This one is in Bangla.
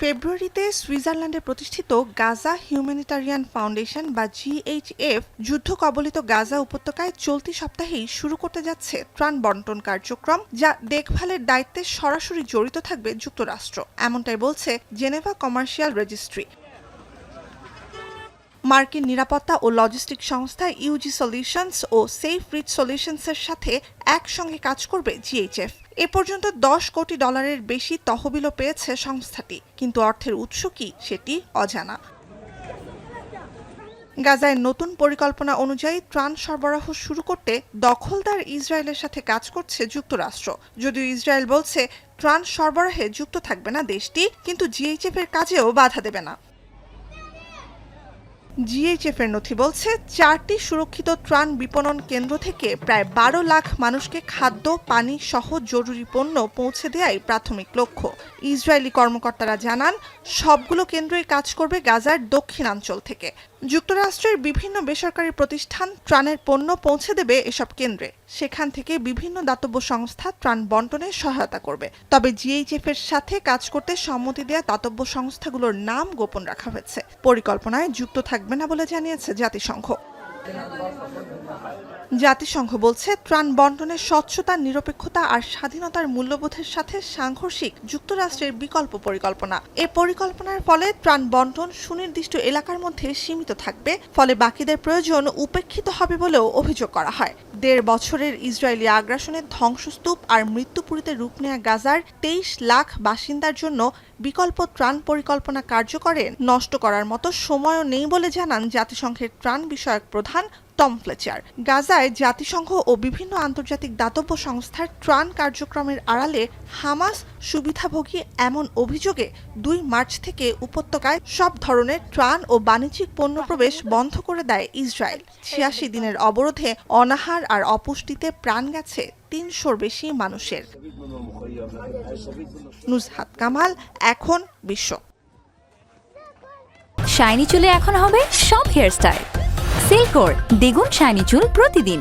ফেব্রুয়ারিতে সুইজারল্যান্ডে প্রতিষ্ঠিত গাজা হিউম্যানিটারিয়ান ফাউন্ডেশন বা GHF যুদ্ধ কবলিত গাজা উপত্যকায় চলতি সপ্তাহেই শুরু করতে যাচ্ছে ত্রাণ বন্টন কার্যক্রম, যা দেখভালের দায়িত্বে সরাসরি জড়িত থাকবে যুক্তরাষ্ট্র। এমনটাই বলছে জেনেভা কমার্শিয়াল রেজিস্ট্রি। মার্কিন নিরাপত্তা ও লজিস্টিক সংস্থা ইউজি সলিউশনস ও সেফ রিচ সলিউশনসের সাথে একসঙ্গে কাজ করবে GHF। এ পর্যন্ত $10 কোটি বেশি তহবিলও পেয়েছে সংস্থাটি, কিন্তু অর্থের উৎস কি সেটি অজানা। গাজায় নতুন পরিকল্পনা অনুযায়ী ত্রাণ সরবরাহ শুরু করতে দখলদার ইসরায়েলের সাথে কাজ করছে যুক্তরাষ্ট্র। যদিও ইসরায়েল বলছে ত্রাণ সরবরাহে যুক্ত থাকবে না দেশটি, কিন্তু GHF এর কাজেও বাধা দেবে না। GHF এর নথি বলছে 4টি সুরক্ষিত ত্রাণ বিপণন কেন্দ্র থেকে প্রায় 12 লাখ মানুষকে খাদ্য, পানি সহ জরুরি পণ্য পৌঁছে দেওয়াই প্রাথমিক লক্ষ্য। ইসরায়েলি কর্মকর্তারা জানান, সবগুলো কেন্দ্রই কাজ করবে গাজার দক্ষিণাঞ্চল থেকে। যুক্তরাষ্ট্রের বিভিন্ন বেসরকারি প্রতিষ্ঠান ত্রাণের পণ্য পৌঁছে দেবে এসব কেন্দ্রে। সেখান থেকে বিভিন্ন দাতব্য সংস্থা ত্রাণ বন্টনে সহায়তা করবে। তবে GHF এর সাথে কাজ করতে সম্মতি দেয়া দাতব্য সংস্থাগুলোর নাম গোপন রাখা হয়েছে। পরিকল্পনায় যুক্ত থাকবে না বলে জানিয়েছে জাতিসংঘ। জাতিসংঘ বলছে, ত্রাণ বন্টনের স্বচ্ছতা, নিরপেক্ষতা আর স্বাধীনতার মূল্যবোধের সাথে সাংঘর্ষিক যুক্তরাষ্ট্রের বিকল্প পরিকল্পনা। এ পরিকল্পনার ফলে ত্রাণ বন্টন সুনির্দিষ্ট এলাকার মধ্যে সীমিত থাকবে, ফলে বাকিদের প্রয়োজন উপেক্ষিত হবে বলেও অভিযোগ করা হয়। 1.5 বছরের ইসরায়েলি আগ্রাসনে ধ্বংসস্তূপ আর মৃত্যুপুরীতে রূপ নেয়া গাজার 23 লাখ বাসিন্দার জন্য বিকল্প ত্রাণ পরিকল্পনা কার্যকরে নষ্ট করার মতো সময়ও নেই বলে জানান জাতিসংঘের ত্রাণ বিষয়ক প্রধান টম ফ্লেচার। গাজায় জাতিসংঘ ও বিভিন্ন আন্তর্জাতিক দাতব্য সংস্থার ত্রাণ কার্যক্রমের আড়ালে হামাস সুবিধাভোগী এমন অভিযোগে 2 মার্চ থেকে উপত্যকায় সব ধরনের ত্রাণ ও বাণিজ্যিক পণ্য প্রবেশ বন্ধ করে দেয় ইসরায়েল। 86 দিনের অবরোধে অনাহার আর অপুষ্টিতে প্রাণ গেছে 300-র বেশি মানুষের। নুজহাত কামাল, এখন বিশ্ব। শাইনি চুলে এখন হবে সব হেয়ার স্টাইল। সিল্কোর দ্বিগুণ শাইনি চুল প্রতিদিন।